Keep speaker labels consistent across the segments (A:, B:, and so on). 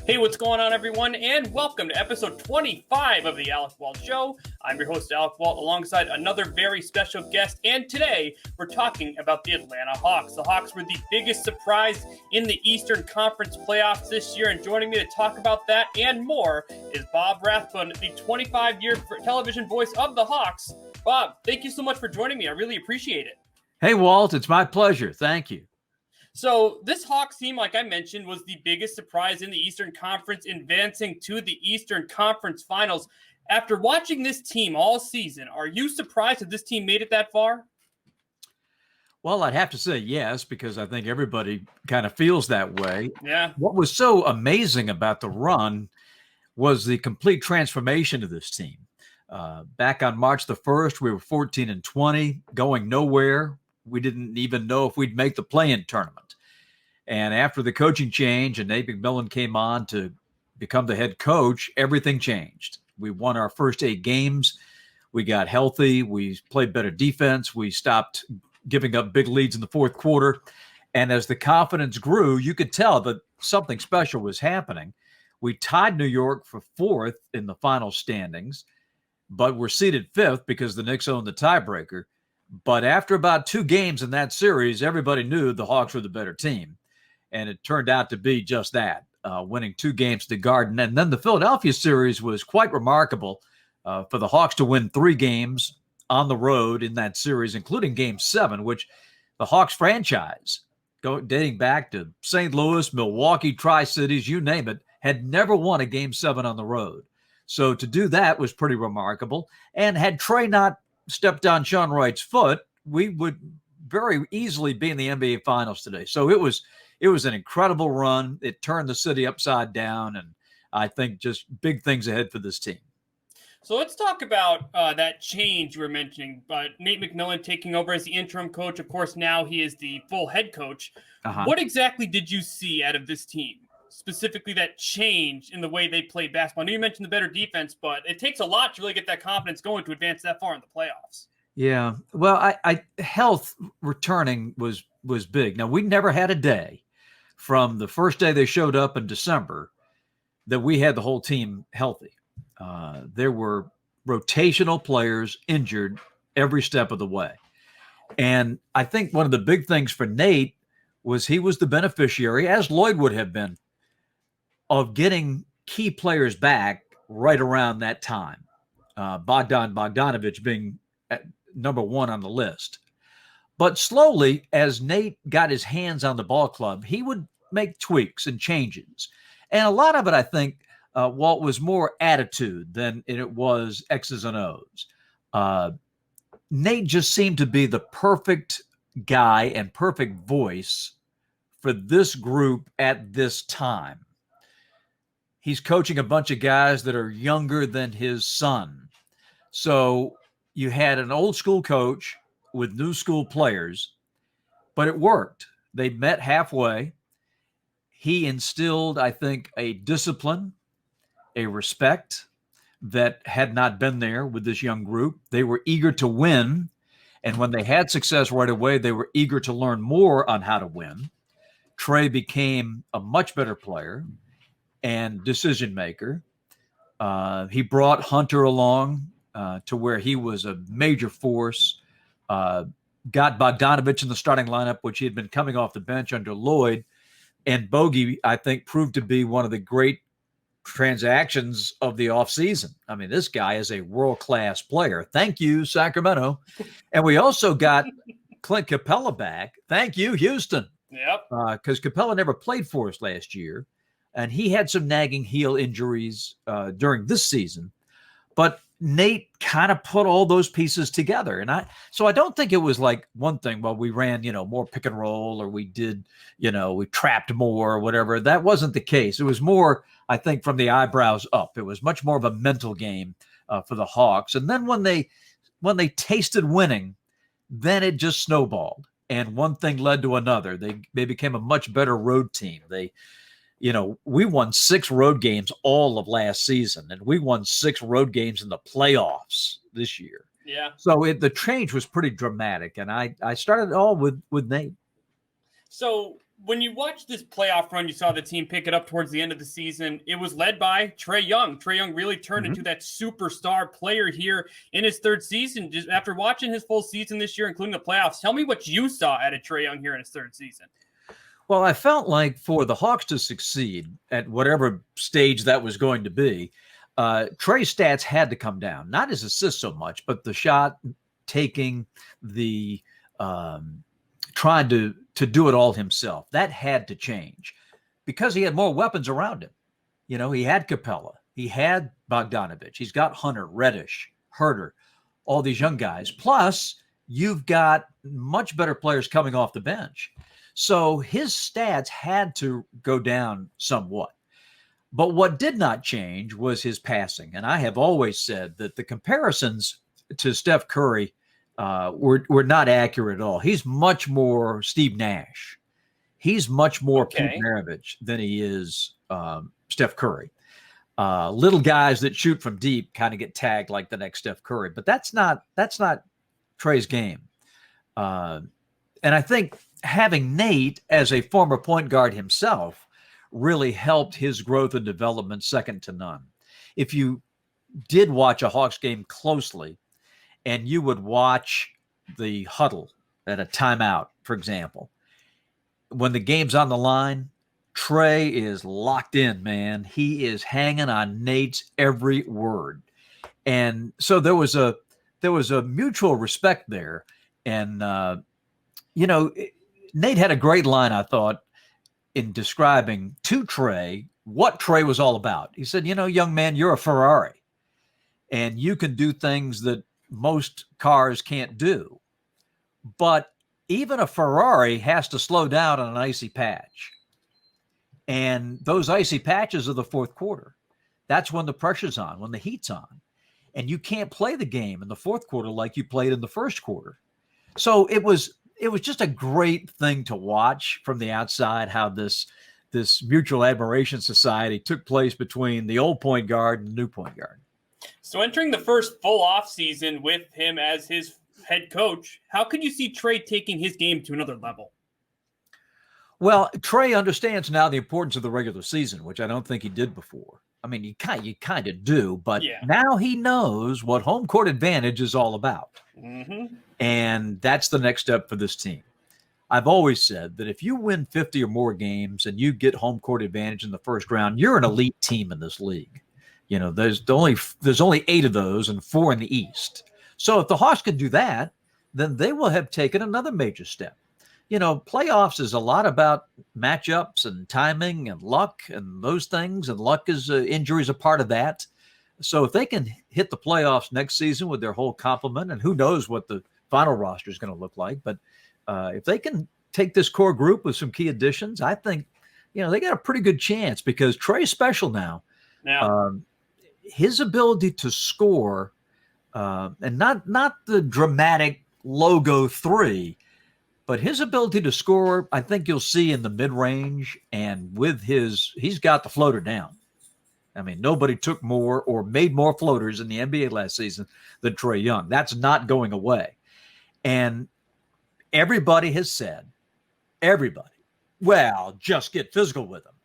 A: Hey, what's going on, everyone, and welcome to episode 25 of the Alec Walt Show. I'm your host, Alec Walt, alongside another very special guest, and today we're talking about the Atlanta Hawks. The Hawks were the biggest surprise in the Eastern Conference playoffs this year, and joining me to talk about that and more is Bob Rathbun, the 25-year television voice of the Hawks. Bob, thank you so much for joining me. I really appreciate it.
B: Hey, Walt, it's my pleasure. Thank you.
A: So this Hawks team, like I mentioned, was the biggest surprise in the Eastern Conference, advancing to the Eastern Conference Finals. After watching this team all season, are you surprised that this team made it that far?
B: Well, I'd have to say yes, because I think everybody kind of feels that way.
A: Yeah.
B: What was so amazing about the run was the complete transformation of this team. Back on March the 1st, we were 14-20, going nowhere. We didn't even know if we'd make the play-in tournament. And after the coaching change and Nate McMillan came on to become the head coach, everything changed. We won our first 8 games. We got healthy. We played better defense. We stopped giving up big leads in the fourth quarter. And as the confidence grew, you could tell that something special was happening. We tied New York for 4th in the final standings, but we're seeded 5th because the Knicks owned the tiebreaker. But after about 2 games in that series, everybody knew the Hawks were the better team. And it turned out to be just that, winning 2 games to Garden. And then the Philadelphia series was quite remarkable for the Hawks to win 3 games on the road in that series, including Game 7, which the Hawks franchise, dating back to St. Louis, Milwaukee, Tri-Cities, you name it, had never won a Game 7 on the road. So to do that was pretty remarkable. And had Trae not stepped on Sean Wright's foot, we would very easily be in the NBA Finals today. So it was an incredible run. It turned the city upside down, and I think just big things ahead for this team.
A: So let's talk about that change you were mentioning, Nate McMillan taking over as the interim coach. Of course, now he is the full head coach. What exactly did you see out of this team? Specifically that change in the way they play basketball. I know you mentioned the better defense, but it takes a lot to really get that confidence going to advance that far in the playoffs.
B: Yeah. Well, I health returning was big. Now, we never had a day from the first day they showed up in December that we had the whole team healthy. There were rotational players injured every step of the way. And I think one of the big things for Nate was he was the beneficiary, as Lloyd would have been, of getting key players back right around that time. Bogdan Bogdanović being at number 1 on the list. But slowly, as Nate got his hands on the ball club, he would make tweaks and changes. And a lot of it, I think, Walt, was more attitude than it was X's and O's. Nate just seemed to be the perfect guy and perfect voice for this group at this time. He's coaching a bunch of guys that are younger than his son. So you had an old school coach with new school players, but it worked. They met halfway. He instilled, I think, a discipline, a respect that had not been there with this young group. They were eager to win. And when they had success right away, they were eager to learn more on how to win. Trae became a much better player and decision maker. He brought Hunter along to where he was a major force, got Bogdanović in the starting lineup, which he had been coming off the bench under Lloyd. And Bogey, I think, proved to be one of the great transactions of the offseason. I mean, this guy is a world-class player. Thank you, Sacramento. And we also got Clint Capella back. Thank you, Houston.
A: Yep.
B: Because Capella never played for us last year. And he had some nagging heel injuries during this season. But Nate kind of put all those pieces together. And so I don't think it was like one thing, well, we ran, more pick and roll, or we did, we trapped more or whatever. That wasn't the case. It was more, I think, from the eyebrows up. It was much more of a mental game for the Hawks. And then when they tasted winning, then it just snowballed. And one thing led to another. They became a much better road team. We won 6 road games all of last season, and we won 6 road games in the playoffs this year.
A: Yeah.
B: So the change was pretty dramatic, and I started it all with Nate.
A: So when you watch this playoff run, you saw the team pick it up towards the end of the season. It was led by Trae Young. Trae Young really turned into that superstar player here in his third season. Just after watching his full season this year, including the playoffs, tell me what you saw out of Trae Young here in his third season.
B: Well, I felt like for the Hawks to succeed at whatever stage that was going to be, Trae's stats had to come down. Not his assists so much, but the shot taking, the trying to do it all himself. That had to change because he had more weapons around him. You know, he had Capella, he had Bogdanović, he's got Hunter, Reddish, Herter, all these young guys. Plus, you've got much better players coming off the bench. So his stats had to go down somewhat. But what did not change was his passing. And I have always said that the comparisons to Steph Curry were not accurate at all. He's much more Steve Nash. He's much more Pete Maravich than he is Steph Curry. Little guys that shoot from deep kind of get tagged like the next Steph Curry, but that's not Trae's game. And I think having Nate as a former point guard himself really helped his growth and development second to none. If you did watch a Hawks game closely, and you would watch the huddle at a timeout, for example, when the game's on the line, Trae is locked in, man. He is hanging on Nate's every word. And so there was a mutual respect there. And, Nate had a great line, I thought, in describing to Trae what Trae was all about. He said, young man, you're a Ferrari, and you can do things that most cars can't do. But even a Ferrari has to slow down on an icy patch. And those icy patches are the fourth quarter. That's when the pressure's on, when the heat's on. And you can't play the game in the fourth quarter like you played in the first quarter. So it was just a great thing to watch from the outside, how this mutual admiration society took place between the old point guard and the new point guard.
A: So entering the first full offseason with him as his head coach, how could you see Trae taking his game to another level?
B: Well, Trae understands now the importance of the regular season, which I don't think he did before. I mean, you kind of do, but now he knows what home court advantage is all about.
A: Mm-hmm.
B: And that's the next step for this team. I've always said that if you win 50 or more games and you get home court advantage in the first round, you're an elite team in this league. There's only 8 of those and 4 in the East. So if the Hawks can do that, then they will have taken another major step. Playoffs is a lot about matchups and timing and luck and those things. And luck is injury is a part of that. So if they can hit the playoffs next season with their whole complement, and who knows what the final roster is going to look like, but if they can take this core group with some key additions, I think, they got a pretty good chance because Trae's special now.
A: Yeah.
B: His ability to score, and not the dramatic logo 3, but his ability to score, I think you'll see in the mid-range, and he's got the floater down. I mean, nobody took more or made more floaters in the NBA last season than Trae Young. That's not going away. And everybody has said, well, just get physical with him.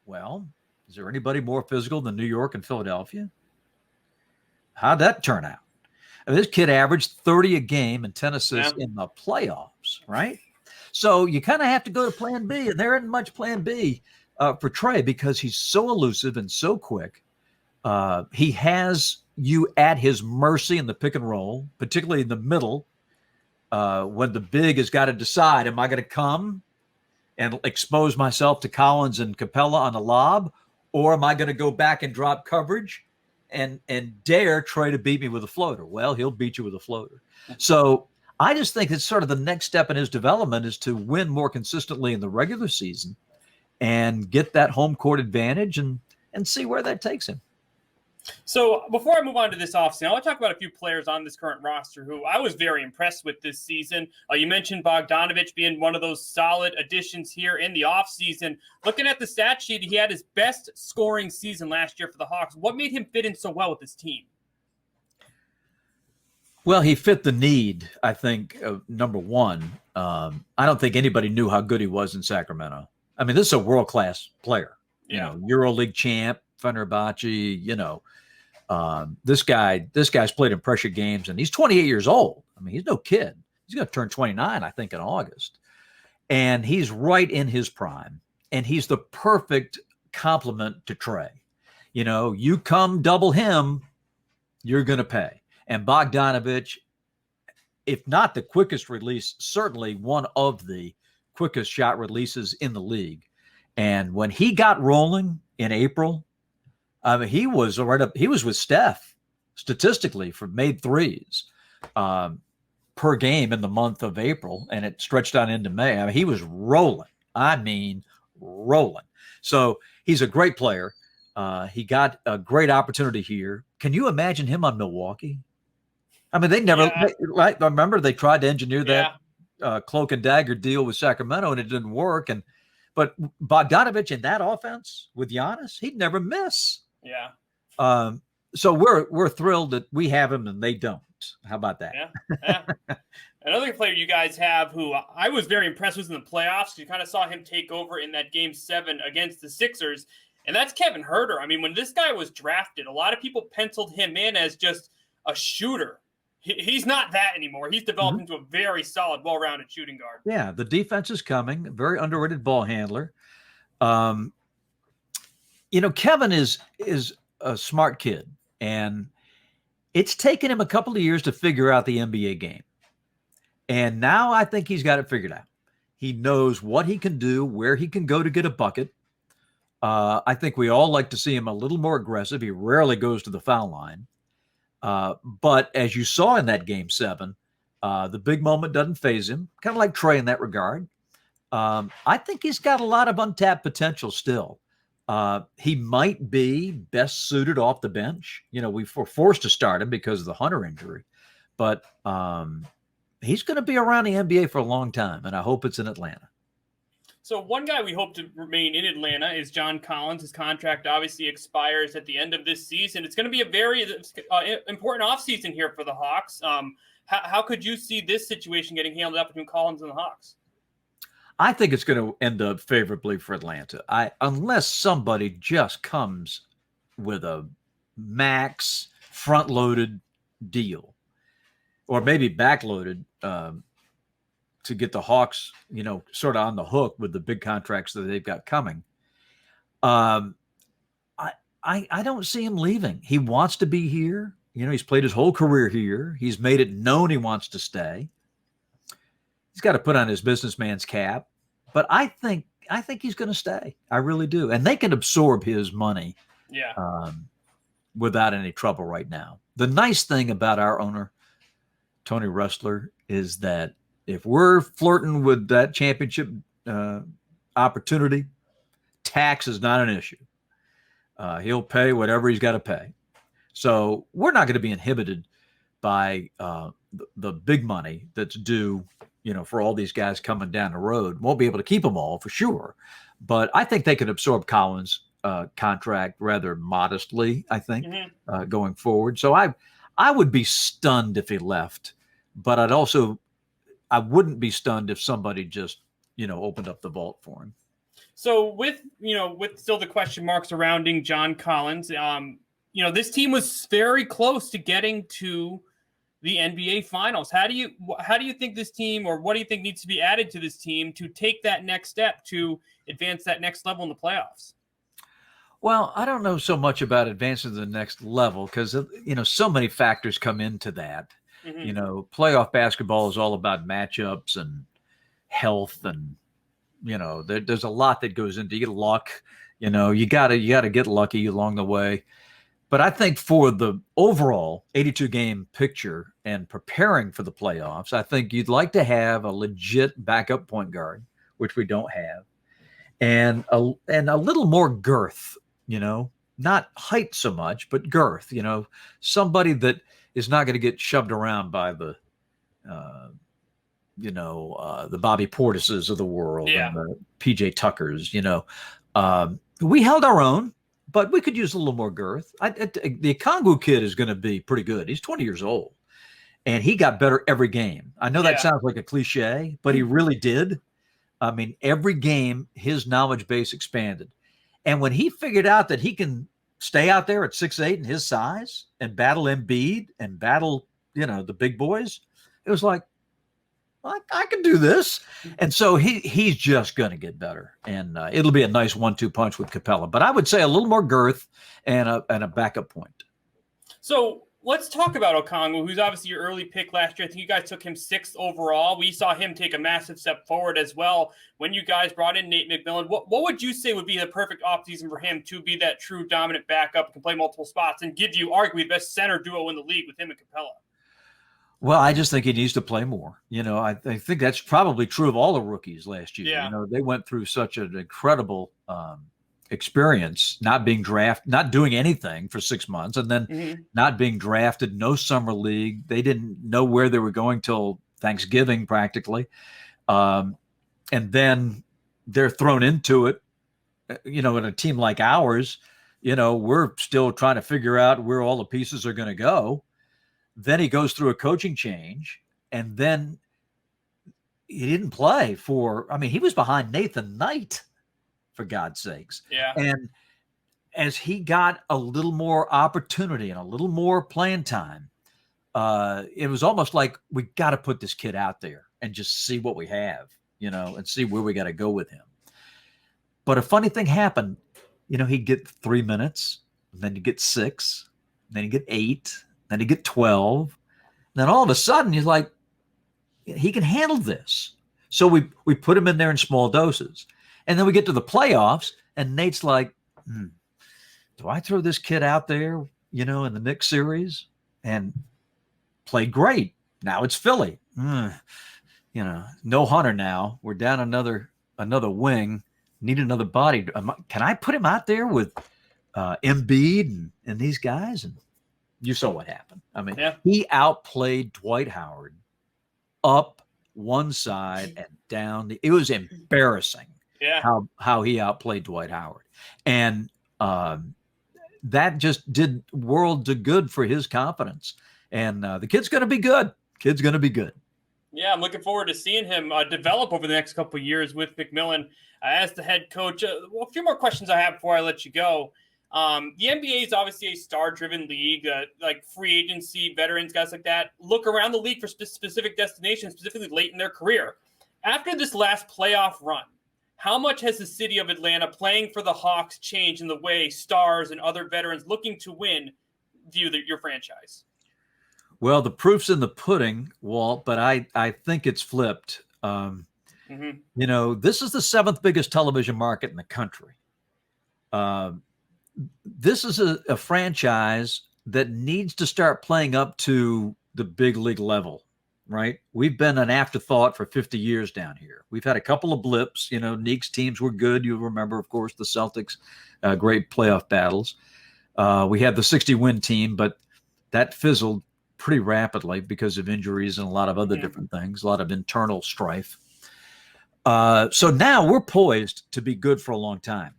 B: Well, is there anybody more physical than New York and Philadelphia? How'd that turn out? I mean, this kid averaged 30 a game and 10 assists in the playoffs, right? So you kind of have to go to plan B, and there isn't much plan B for Trae because he's so elusive and so quick. He has you at his mercy in the pick and roll, particularly in the middle, when the big has got to decide, am I going to come and expose myself to Collins and Capella on a lob, or am I going to go back and drop coverage and dare Trae to beat me with a floater? Well, he'll beat you with a floater. So I just think it's sort of the next step in his development is to win more consistently in the regular season and get that home court advantage and see where that takes him.
A: So before I move on to this offseason, I want to talk about a few players on this current roster who I was very impressed with this season. You mentioned Bogdanović being one of those solid additions here in the offseason. Looking at the stat sheet, he had his best scoring season last year for the Hawks. What made him fit in so well with this team?
B: Well, he fit the need, I think, number one. I don't think anybody knew how good he was in Sacramento. I mean, this is a world-class player,
A: Yeah.
B: EuroLeague champ, Fenerbahce, this guy's played in pressure games, and he's 28 years old. I mean, he's no kid. He's going to turn 29, I think, in August. And he's right in his prime. And he's the perfect complement to Trae. You come double him, you're going to pay. And Bogdanović, if not the quickest release, certainly one of the quickest shot releases in the league. And when he got rolling in April, I mean, he was right up. He was with Steph statistically for made threes per game in the month of April, and it stretched on into May. I mean, he was rolling. I mean, rolling. So he's a great player. He got a great opportunity here. Can you imagine him on Milwaukee? I mean, they never, right? Remember, they tried to engineer that cloak and dagger deal with Sacramento, and it didn't work. But Bogdanović in that offense with Giannis, he'd never miss.
A: Yeah.
B: So we're thrilled that we have him and they don't. How about that?
A: Yeah. Another player you guys have who I was very impressed with in the playoffs. You kind of saw him take over in that Game 7 against the Sixers, and that's Kevin Huerter. I mean, when this guy was drafted, a lot of people penciled him in as just a shooter. He's not that anymore. He's developed into a very solid, well-rounded shooting guard.
B: Yeah, the defense is coming. Very underrated ball handler. Kevin is a smart kid, and it's taken him a couple of years to figure out the NBA game. And now I think he's got it figured out. He knows what he can do, where he can go to get a bucket. I think we all like to see him a little more aggressive. He rarely goes to the foul line. But as you saw in that Game 7, the big moment doesn't faze him, kind of like Trae in that regard. I think he's got a lot of untapped potential still. He might be best suited off the bench. We were forced to start him because of the Hunter injury. But he's going to be around the NBA for a long time, and I hope it's in Atlanta.
A: So one guy we hope to remain in Atlanta is John Collins. His contract obviously expires at the end of this season. It's going to be a very important offseason here for the Hawks. How could you see this situation getting handled up between Collins and the Hawks?
B: I think it's going to end up favorably for Atlanta. Unless somebody just comes with a max front-loaded deal, or maybe back-loaded to get the Hawks, sort of on the hook with the big contracts that they've got coming. I don't see him leaving. He wants to be here. He's played his whole career here. He's made it known he wants to stay. He's got to put on his businessman's cap, but I think he's going to stay. I really do. And they can absorb his money without any trouble right now. The nice thing about our owner, Tony Rustler, is that if we're flirting with that championship opportunity, tax is not an issue. He'll pay whatever he's got to pay. So we're not going to be inhibited by the big money that's due, for all these guys coming down the road. Won't be able to keep them all for sure. But I think they can absorb Collins' contract rather modestly, I think, going forward. So I would be stunned if he left, but I wouldn't be stunned if somebody just, opened up the vault for him.
A: So with still the question marks surrounding John Collins, this team was very close to getting to the NBA Finals. How do you think this team, or what do you think needs to be added to this team to take that next step to advance that next level in the playoffs?
B: Well, I don't know so much about advancing to the next level because, so many factors come into that. Playoff basketball is all about matchups and health, and there's a lot that goes into. You get luck, you gotta get lucky along the way. But I think for the overall 82 game picture and preparing for the playoffs, I think you'd like to have a legit backup point guard, which we don't have, and a little more girth. Not height so much, but girth. Somebody that is not going to get shoved around by the Bobby Portises of the world and the PJ Tuckers. We held our own, but we could use a little more girth. The Okongwu kid is going to be pretty good. He's 20 years old, and he got better every game. I know that sounds like a cliche, but he really did. I mean, every game, his knowledge base expanded. And when he figured out that he can stay out there at 6'8" in his size and battle Embiid and battle, the big boys, it was like, I can do this. And so he's just going to get better. And it'll be a nice 1-2 punch with Capella. But I would say a little more girth and a backup point.
A: So let's talk about Okongwu, who's obviously your early pick last year. I think you guys took him 6th overall. We saw him take a massive step forward as well when you guys brought in Nate McMillan. What would you say would be the perfect offseason for him to be that true dominant backup, can play multiple spots, and give you arguably the best center duo in the league with him and Capella?
B: Well, I just think he needs to play more. I think that's probably true of all the rookies last year.
A: Yeah.
B: They went through such an incredible experience, not being drafted, not doing anything for 6 months, and then not being drafted, no summer league. They didn't know where they were going till Thanksgiving practically. And then they're thrown into it, in a team like ours, we're still trying to figure out where all the pieces are going to go. Then he goes through a coaching change, and then he didn't play he was behind Nathan Knight, for God's sakes.
A: Yeah.
B: And as he got a little more opportunity and a little more playing time, it was almost like we got to put this kid out there and just see what we have, and see where we got to go with him. But a funny thing happened. He'd get 3 minutes, and then he'd get 6, and then he'd get 8, then he'd get 12. And then all of a sudden, he's like, he can handle this. So we put him in there in small doses. And then we get to the playoffs, and Nate's like, do I throw this kid out there, in the Knicks series? And played great. Now it's Philly. No Hunter now. We're down another wing. Need another body. Can I put him out there with Embiid and these guys? And you saw what happened. He outplayed Dwight Howard up one side and down. It was embarrassing.
A: Yeah.
B: How he outplayed Dwight Howard. And that just did worlds of good for his confidence. And the kid's going to be good.
A: Yeah, I'm looking forward to seeing him develop over the next couple of years with McMillan as the head coach. A few more questions I have before I let you go. The NBA is obviously a star-driven league, like free agency, veterans, guys like that, look around the league for specific destinations, specifically late in their career. After this last playoff run, how much has the city of Atlanta playing for the Hawks changed in the way stars and other veterans looking to win view your franchise?
B: Well, the proof's in the pudding, Walt, but I think it's flipped. This is the 7th biggest television market in the country. This is a franchise that needs to start playing up to the big league level, right? We've been an afterthought for 50 years down here. We've had a couple of blips. Neek's teams were good. You remember, of course, the Celtics, great playoff battles. We had the 60-win team, but that fizzled pretty rapidly because of injuries and a lot of other different things, a lot of internal strife. So now we're poised to be good for a long time.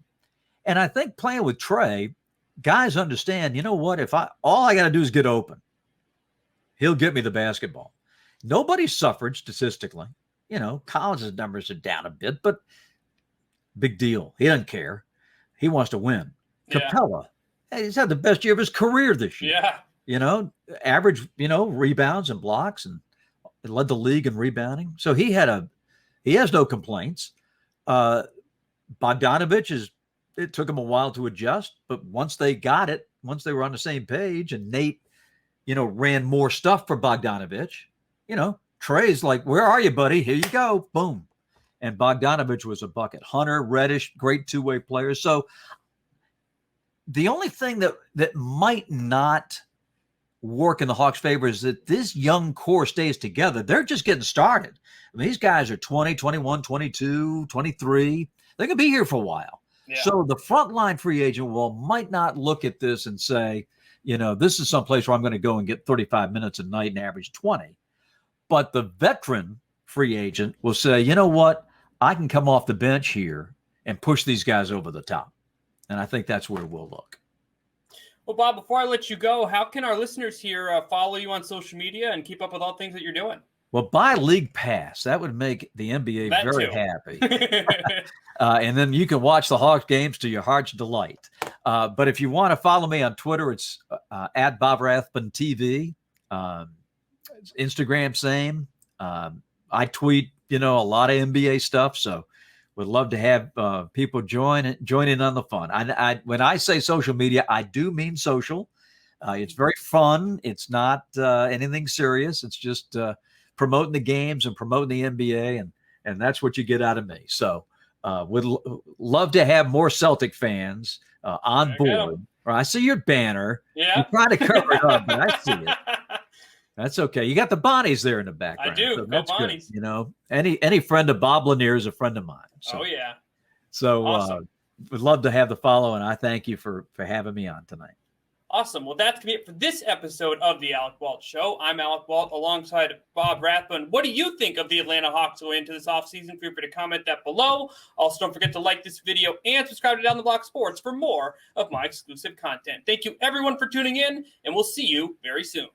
B: And I think playing with Trae, guys understand, what, if all I got to do is get open, he'll get me the basketball. Nobody suffered statistically. Collins' numbers are down a bit, but big deal. He doesn't care. He wants to win. Yeah. Capella, he's had the best year of his career this year.
A: Yeah.
B: Average, rebounds and blocks, and led the league in rebounding. So he has no complaints. Bogdanović it took him a while to adjust, but once they got it, once they were on the same page, and Nate, ran more stuff for Bogdanović, Trae's like, where are you, buddy? Here you go. Boom. And Bogdanović was a bucket. Hunter, Reddish, great two-way players. So the only thing that might not work in the Hawks' favor is that this young core stays together. They're just getting started. These guys are 20, 21, 22, 23. They're going to be here for a while. Yeah. So the frontline free agent might not look at this and say, this is someplace where I'm going to go and get 35 minutes a night and average 20. But the veteran free agent will say, you know what? I can come off the bench here and push these guys over the top. And I think that's where we'll look.
A: Well, Bob, before I let you go, how can our listeners here follow you on social media and keep up with all things that you're doing?
B: Well, buy League Pass. That would make the NBA
A: That
B: very
A: too.
B: happy. And then you can watch the Hawks games to your heart's delight. But if you want to follow me on Twitter, it's at Bob Rathbun TV. Instagram, same. I tweet, a lot of NBA stuff. So would love to have people join in on the fun. I when I say social media, I do mean social. It's very fun. It's not anything serious. It's just promoting the games and promoting the NBA, and that's what you get out of me. So would love to have more Celtic fans on board. I see your banner.
A: Yeah.
B: You try to cover it up, but I see it. That's okay. You got the Bonnies there in the background.
A: I do.
B: So
A: Go
B: that's
A: Bonnies.
B: good. Any friend of Bob Lanier is a friend of mine. So,
A: Oh, yeah.
B: So
A: Awesome.
B: would love to have the follow, and I thank you for having me on tonight.
A: Awesome. Well, that's going to be it for this episode of the Alec Walt Show. I'm Alec Walt alongside Bob Rathbun. What do you think of the Atlanta Hawks going into this offseason? Feel free to comment that below. Also, don't forget to like this video and subscribe to Down the Block Sports for more of my exclusive content. Thank you, everyone, for tuning in, and we'll see you very soon.